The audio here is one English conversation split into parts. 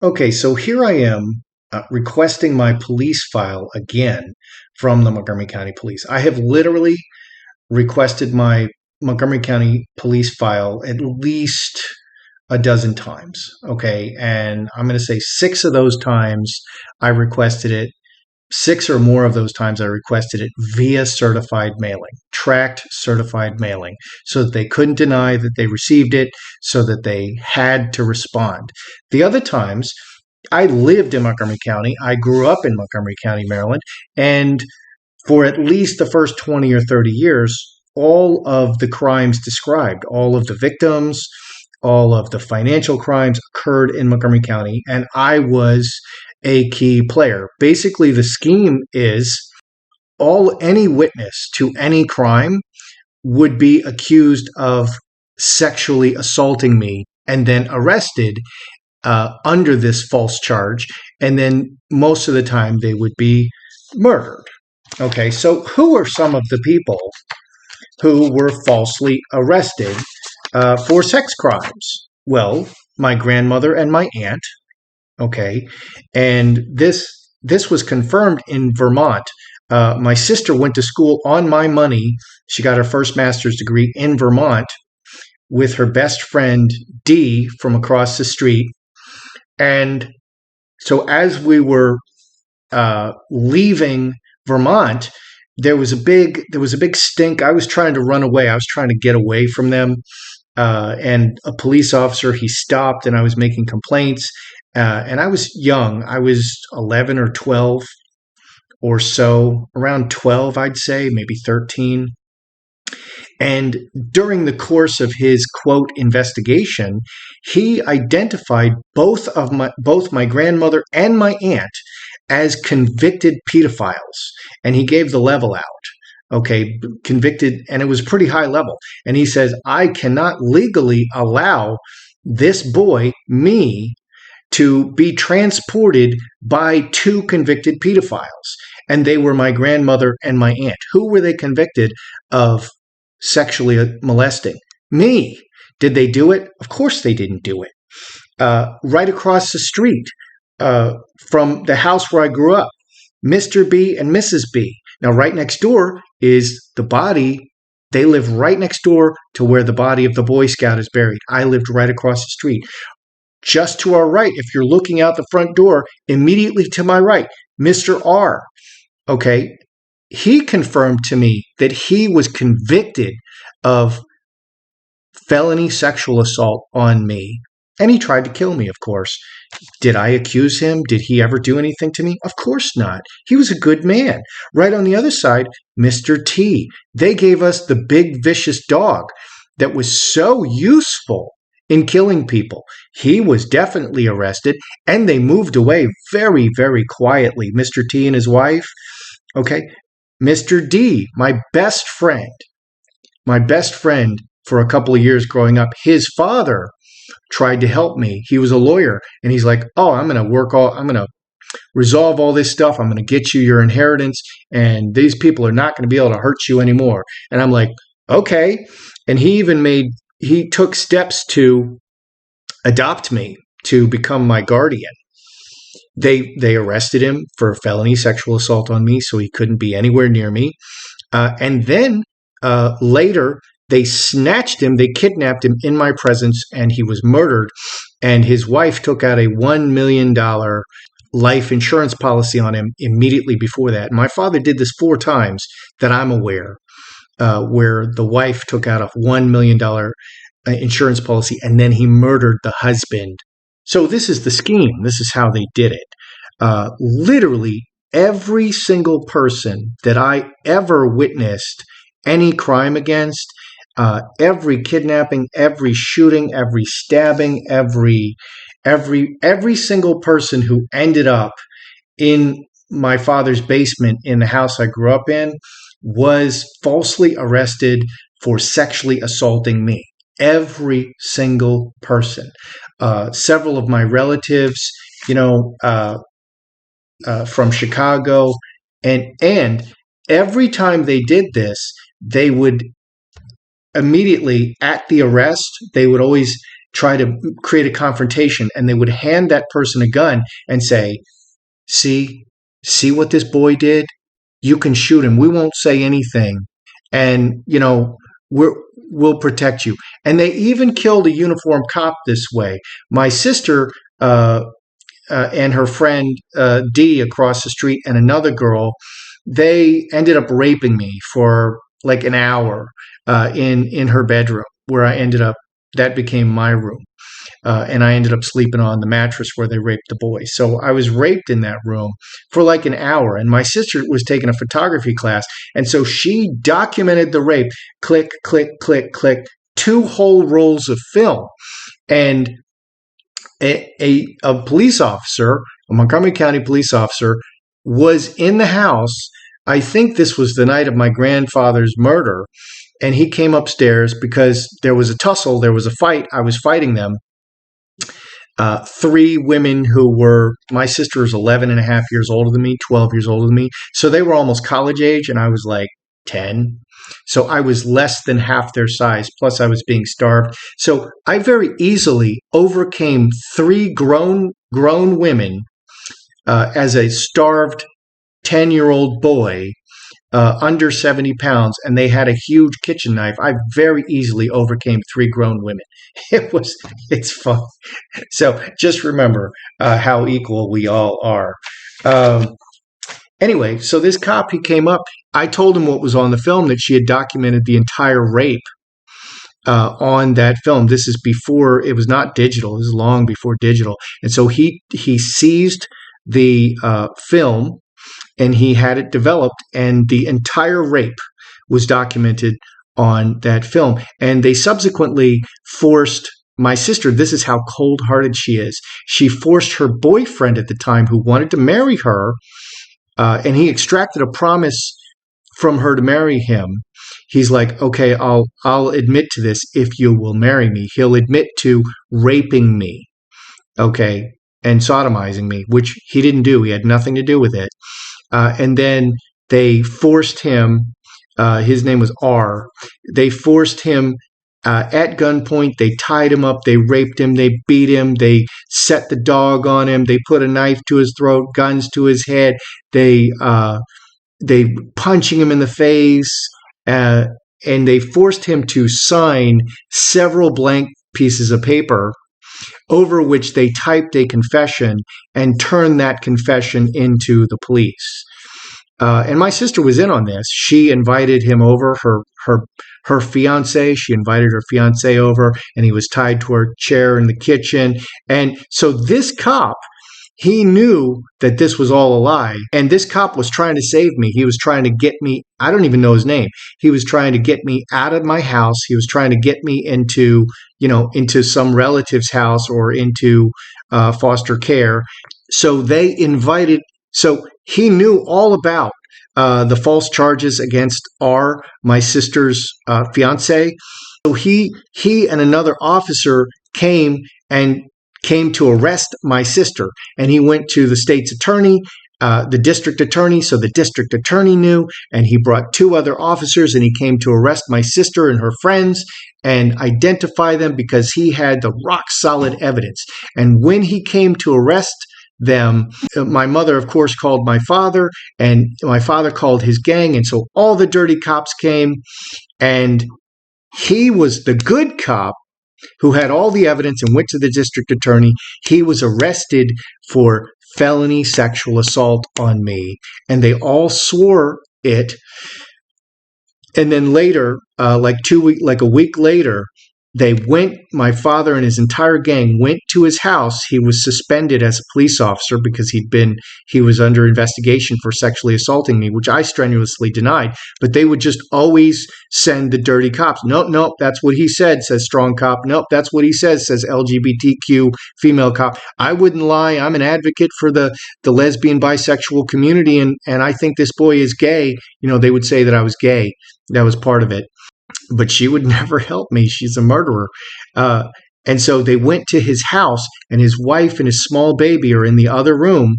Okay, so here I am requesting my police file again from the Montgomery County Police. I have literally requested my Montgomery County Police file at least a dozen times. Okay, and I'm going to say six of those times I requested it. Six or more of those times I requested it via certified mailing, tracked certified mailing, so that they couldn't deny that they received it, so that they had to respond. The other times, I lived in Montgomery County. I grew up in Montgomery County, Maryland, and for at least the first 20 or 30 years, all of the crimes described, all of the victims, all of the financial crimes occurred in Montgomery County, and I was a key player. Basically, the scheme is any witness to any crime would be accused of sexually assaulting me and then arrested under this false charge, and then most of the time they would be murdered. Okay, so who are some of the people who were falsely arrested for sex crimes? Well, my grandmother and my aunt. Okay, and this was confirmed in Vermont. My sister went to school on my money. She got her first master's degree in Vermont with her best friend Dee from across the street. And so as we were leaving Vermont, there was a big stink. I was trying to run away. I was trying to get away from them. And a police officer, he stopped, and I was making complaints. And I was young. I was 11 or 12 or so, around 12, I'd say, maybe 13. And during the course of his quote investigation, he identified both my grandmother and my aunt as convicted pedophiles, and he gave the level out. Okay, convicted, and it was pretty high level. And he says, I cannot legally allow this boy, me, to be transported by two convicted pedophiles. And they were my grandmother and my aunt. Who were they convicted of sexually molesting? Me. Did they do it? Of course they didn't do it. Right across the street from the house where I grew up, Mr. B and Mrs. B. Now, right next door is the body. They live right next door to where the body of the Boy Scout is buried. I lived right across the street. Just to our right, if you're looking out the front door, immediately to my right, Mr. R. Okay, he confirmed to me that he was convicted of felony sexual assault on me. And he tried to kill me, of course. Did I accuse him? Did he ever do anything to me? Of course not. He was a good man. Right on the other side, Mr. T. They gave us the big vicious dog that was so useful in killing people. He was definitely arrested, and they moved away very, very quietly. Mr. T and his wife. Okay. Mr. D, my best friend for a couple of years growing up, his father tried to help me. He was a lawyer, and he's like, oh, I'm going to resolve all this stuff. I'm going to get you your inheritance, and these people are not going to be able to hurt you anymore. And I'm like, okay. And he took steps to adopt me, to become my guardian. They arrested him for felony sexual assault on me, so he couldn't be anywhere near me. And then later, they snatched him, they kidnapped him in my presence, and he was murdered. And his wife took out a $1 million life insurance policy on him immediately before that. My father did this 4 times that I'm aware, where the wife took out a $1 million insurance policy, and then he murdered the husband. So this is the scheme. This is how they did it. Literally, every single person that I ever witnessed any crime against, every kidnapping, every shooting, every stabbing, every single person who ended up in my father's basement in the house I grew up in was falsely arrested for sexually assaulting me. Every single person. Several of my relatives, from Chicago, and every time they did this, they would immediately, at the arrest, they would always try to create a confrontation, and they would hand that person a gun and say, see what this boy did? You can shoot him. We won't say anything. And, we'll protect you. And they even killed a uniformed cop this way. My sister and her friend Dee across the street and another girl, they ended up raping me for like an hour in her bedroom, where I ended up, that became my room. And I ended up sleeping on the mattress where they raped the boy. So I was raped in that room for like an hour. And my sister was taking a photography class. And so she documented the rape, click, click, click, click, 2 whole rolls of film. And a police officer, a Montgomery County police officer, was in the house. I think this was the night of my grandfather's murder. And he came upstairs because there was a tussle. There was a fight. I was fighting them. 3 women who were, my sister was 11 and a half years older than me, 12 years older than me. So they were almost college age, and I was like 10. So I was less than half their size. Plus I was being starved. So I very easily overcame 3 grown women as a starved 10-year-old boy, under 70 pounds, and they had a huge kitchen knife. I very easily overcame 3 grown women. It's fun. So just remember how equal we all are. Anyway, so this cop, he came up. I told him what was on the film, that she had documented the entire rape on that film. This is before, it was not digital. This is long before digital. And so he seized the film, and he had it developed, and the entire rape was documented on that film. And they subsequently forced my sister, this is how cold-hearted she is, she forced her boyfriend at the time, who wanted to marry her, and he extracted a promise from her to marry him. He's like, okay, I'll admit to this if you will marry me. He'll admit to raping me, okay, and sodomizing me, which he didn't do. He had nothing to do with it. And then they forced him, his name was R. They forced him at gunpoint. They tied him up. They raped him. They beat him. They set the dog on him. They put a knife to his throat, guns to his head. They punching him in the face. And they forced him to sign several blank pieces of paper, over which they typed a confession and turned that confession into the police. And my sister was in on this. She invited him over, her fiance. She invited her fiance over, and he was tied to her chair in the kitchen. And so this cop, he knew that this was all a lie. And this cop was trying to save me. He was trying to get me, I don't even know his name. He was trying to get me out of my house. He was trying to get me into some relative's house or into foster care. So he knew all about the false charges against R, my sister's fiance. So he and another officer came to arrest my sister, and he went to the state's attorney, the district attorney. So the district attorney knew, and he brought 2 other officers, and he came to arrest my sister and her friends and identify them, because he had the rock solid evidence. And when he came to arrest them, my mother, of course, called my father, and my father called his gang. And so all the dirty cops came, and he was the good cop who had all the evidence and went to the district attorney. He was arrested for felony sexual assault on me, and they all swore it. And then later, like a week later, my father and his entire gang went to his house. He was suspended as a police officer because he was under investigation for sexually assaulting me, which I strenuously denied. But they would just always send the dirty cops. Nope, that's what he said, says strong cop. Nope, that's what he says LGBTQ female cop. I wouldn't lie. I'm an advocate for the lesbian, bisexual community, and I think this boy is gay. They would say that I was gay. That was part of it. But she would never help me. She's a murderer. And so they went to his house, and his wife and his small baby are in the other room.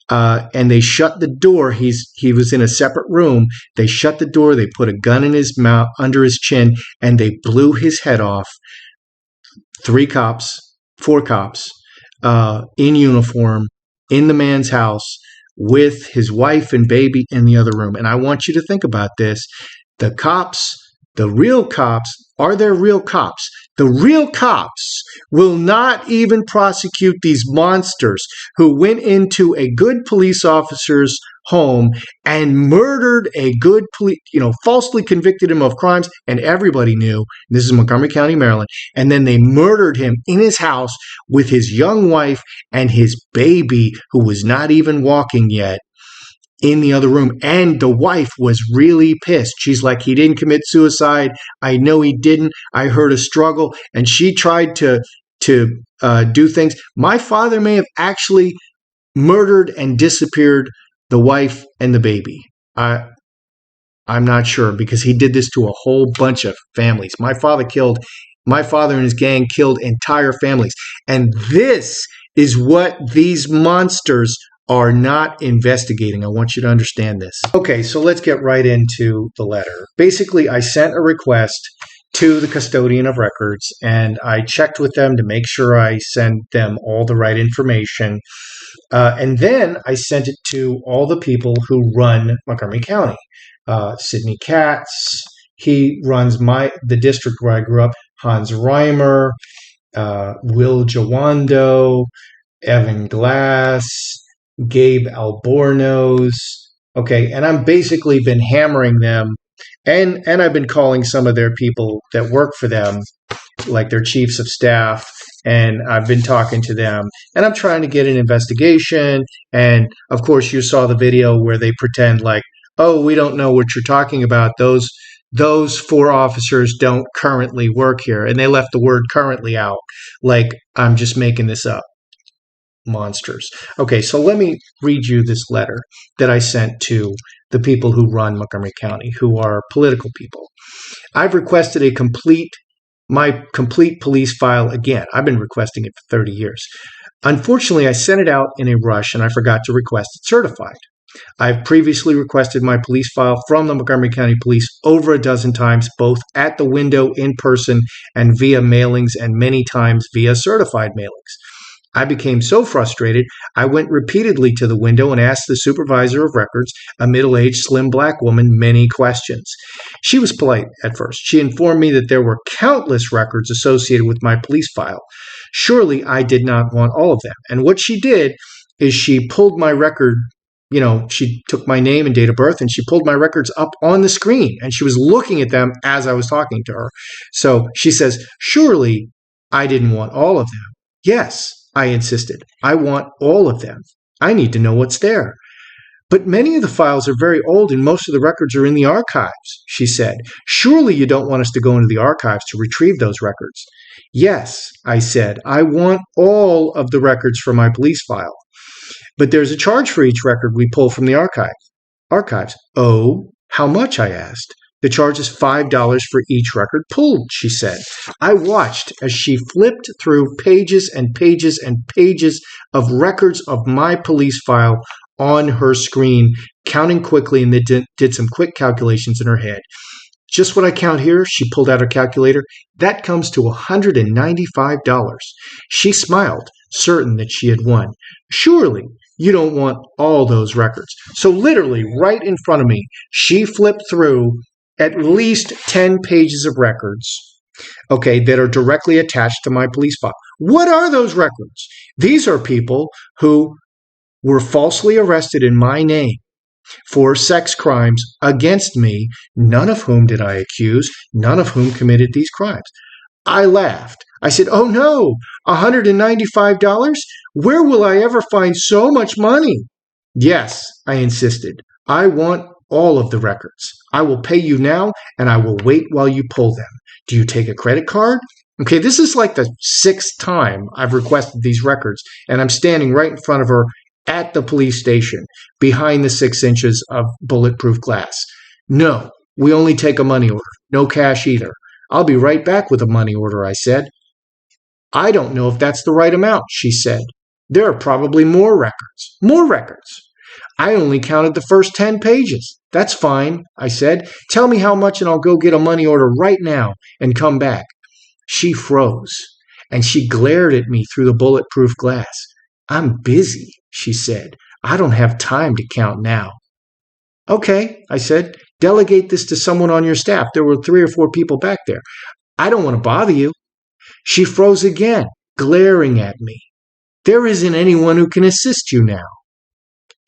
And they shut the door. He was in a separate room. They shut the door. They put a gun in his mouth, under his chin, and they blew his head off 4 cops, in uniform, in the man's house with his wife and baby in the other room. And I want you to think about this. The cops, the real cops, are there real cops? The real cops will not even prosecute these monsters who went into a good police officer's home and murdered a good falsely convicted him of crimes, and everybody knew. This is Montgomery County, Maryland. And then they murdered him in his house with his young wife and his baby, who was not even walking yet, in the other room. And the wife was really pissed. She's like, he didn't commit suicide. I know he didn't. I heard a struggle. And she tried to do things. My father may have actually murdered and disappeared the wife and the baby. I'm not sure, because he did this to a whole bunch of families. My father and his gang killed entire families. And this is what these monsters are not investigating. I want you to understand this. Okay, so let's get right into the letter. Basically, I sent a request to the custodian of records, and I checked with them to make sure I sent them all the right information. And then I sent it to all the people who run Montgomery County. Sidney Katz, he runs the district where I grew up. Hans Reimer, Will Jawando, Evan Glass, Gabe Albornoz. Okay, and I'm basically been hammering them, and I've been calling some of their people that work for them, like their chiefs of staff, and I've been talking to them, and I'm trying to get an investigation. And of course, you saw the video where they pretend like, oh, we don't know what you're talking about. Those 4 officers don't currently work here, and they left the word currently out, like I'm just making this up. Monsters. Okay, so let me read you this letter that I sent to the people who run Montgomery County, who are political people. I've requested my complete police file again. I've been requesting it for 30 years. Unfortunately, I sent it out in a rush, and I forgot to request it certified. I've previously requested my police file from the Montgomery County Police over a dozen times, both at the window in person and via mailings, and many times via certified mailings. I became so frustrated, I went repeatedly to the window and asked the supervisor of records, a middle-aged, slim black woman, many questions. She was polite at first. She informed me that there were countless records associated with my police file. Surely I did not want all of them. And what she did is she pulled my record. She took my name and date of birth, and she pulled my records up on the screen, and she was looking at them as I was talking to her. So she says, surely I didn't want all of them. Yes, I insisted. I want all of them. I need to know what's there. But many of the files are very old, and most of the records are in the archives, she said. Surely you don't want us to go into the archives to retrieve those records. Yes, I said. I want all of the records from my police file. But there's a charge for each record we pull from the archives. Oh, how much? I asked. The charge is $5 for each record pulled, she said. I watched as she flipped through pages and pages and pages of records of my police file on her screen, counting quickly, and then did some quick calculations in her head. Just what I count here, she pulled out her calculator. That comes to $195. She smiled, certain that she had won. Surely you don't want all those records. So literally right in front of me, she flipped through at least 10 pages of records, okay, that are directly attached to my police file. What are those records? These are people who were falsely arrested in my name for sex crimes against me, none of whom did I accuse, none of whom committed these crimes. I laughed. I said, oh no, $195? Where will I ever find so much money? Yes, I insisted. I want all of the records. I will pay you now, and I will wait while you pull them. Do you take a credit card? Okay, this is like the 6th time I've requested these records, and I'm standing right in front of her at the police station, behind the 6 inches of bulletproof glass. No, we only take a money order. No cash either. I'll be right back with a money order, I said. I don't know if that's the right amount, she said. There are probably more records. More records. I only counted the first 10 pages. That's fine, I said. Tell me how much and I'll go get a money order right now and come back. She froze. and she glared at me through the bulletproof glass. "I'm busy," she said. "I don't have time to count now." "Okay," I said. "Delegate this to someone on your staff." There were 3 or 4 people back there. "I don't want to bother you." She froze again, glaring at me. "There isn't anyone who can assist you now."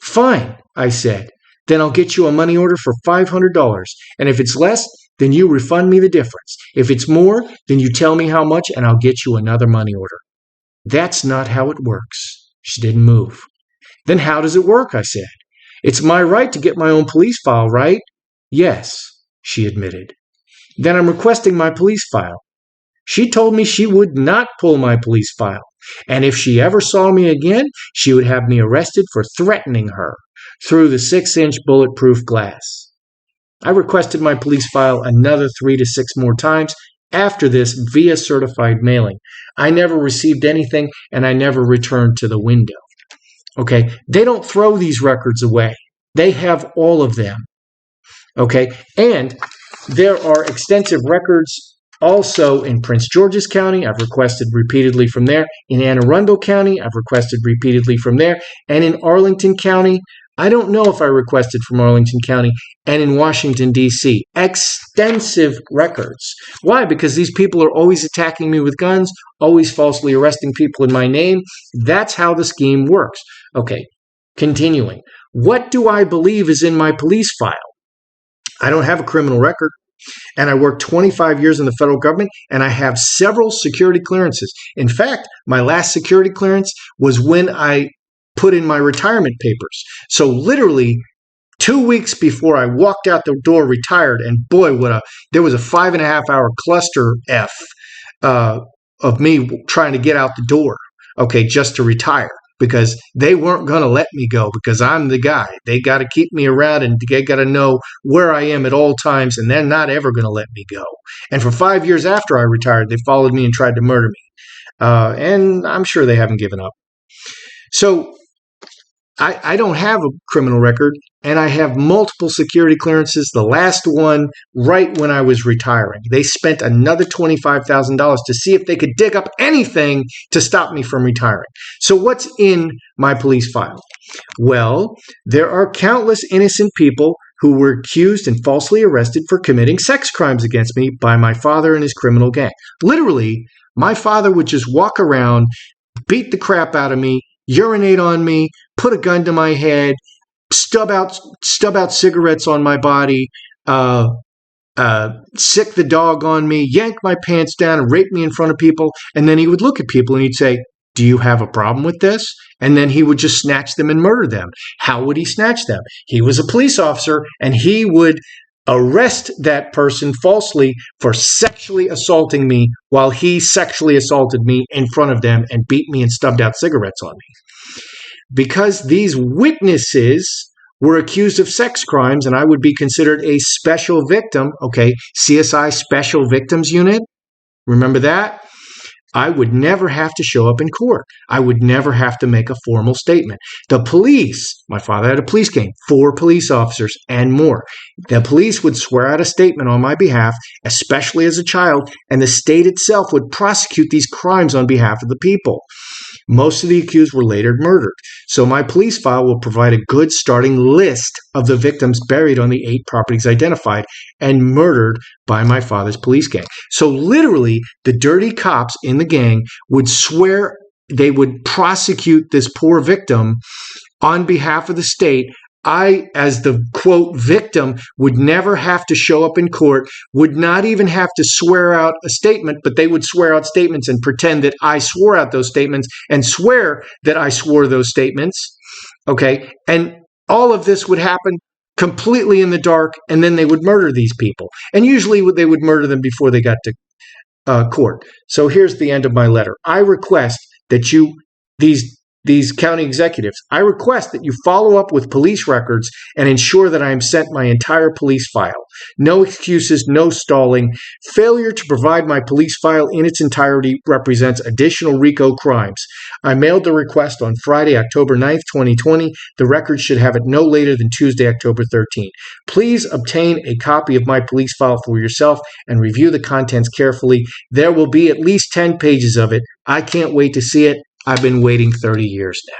"Fine," I said. "Then I'll get you a money order for $500. And if it's less, then you refund me the difference. If it's more, then you tell me how much and I'll get you another money order." "That's not how it works." She didn't move. "Then how does it work?" I said. "It's my right to get my own police file, right?" "Yes," she admitted. "Then I'm requesting my police file." She told me she would not pull my police file, and if she ever saw me again, she would have me arrested for threatening her through the 6-inch bulletproof glass. I requested my police file another 3 to 6 more times after this via certified mailing. I never received anything, and I never returned to the window. Okay, they don't throw these records away. They have all of them. Okay, and there are extensive records also in Prince George's County. I've requested repeatedly from there. In Anne Arundel County, I've requested repeatedly from there. And in Arlington County, I don't know if I requested from Arlington County, and in Washington, D.C. Extensive records. Why? Because these people are always attacking me with guns, always falsely arresting people in my name. That's how the scheme works. Okay, continuing. What do I believe is in my police file? I don't have a criminal record, and I worked 25 years in the federal government, and I have several security clearances. In fact, my last security clearance was when I put in my retirement papers. So literally 2 weeks before I walked out the door retired, and boy, there was a 5.5-hour cluster F of me trying to get out the door, okay, just to retire, because they weren't going to let me go because I'm the guy. They got to keep me around, and they got to know where I am at all times, and they're not ever going to let me go. And for 5 years after I retired, they followed me and tried to murder me. And I'm sure they haven't given up. So I don't have a criminal record, and I have multiple security clearances, the last one right when I was retiring. They spent another $25,000 to see if they could dig up anything to stop me from retiring. So what's in my police file? Well, there are countless innocent people who were accused and falsely arrested for committing sex crimes against me by my father and his criminal gang. Literally, my father would just walk around, beat the crap out of me, urinate on me, put a gun to my head, stub out cigarettes on my body, sick the dog on me, yank my pants down, and rape me in front of people. And then he would look at people and he'd say, "Do you have a problem with this?" And then he would just snatch them and murder them. How would he snatch them? He was a police officer, and he would arrest that person falsely for sexually assaulting me while he sexually assaulted me in front of them and beat me and stubbed out cigarettes on me. Because these witnesses were accused of sex crimes, and I would be considered a special victim, okay, CSI Special Victims Unit, remember that? I would never have to show up in court. I would never have to make a formal statement. The police, my father had a police gang, 4 police officers and more. The police would swear out a statement on my behalf, especially as a child, and the state itself would prosecute these crimes on behalf of the people. Most of the accused were later murdered. So my police file will provide a good starting list of the victims buried on the 8 properties identified and murdered by my father's police gang. So literally, the dirty cops in the gang would swear they would prosecute this poor victim on behalf of the state. I, as the, quote, victim, would never have to show up in court, would not even have to swear out a statement, but they would swear out statements and pretend that I swore out those statements and swear that I swore those statements, okay? And all of this would happen completely in the dark, and then they would murder these people. And usually they would murder them before they got to court. So here's the end of my letter. I request that these these county executives, I request that you follow up with police records and ensure that I am sent my entire police file. No excuses, no stalling. Failure to provide my police file in its entirety represents additional RICO crimes. I mailed the request on Friday, October 9th, 2020. The record should have it no later than Tuesday, October 13th. Please obtain a copy of my police file for yourself and review the contents carefully. There will be at least 10 pages of it. I can't wait to see it. I've been waiting 30 years now.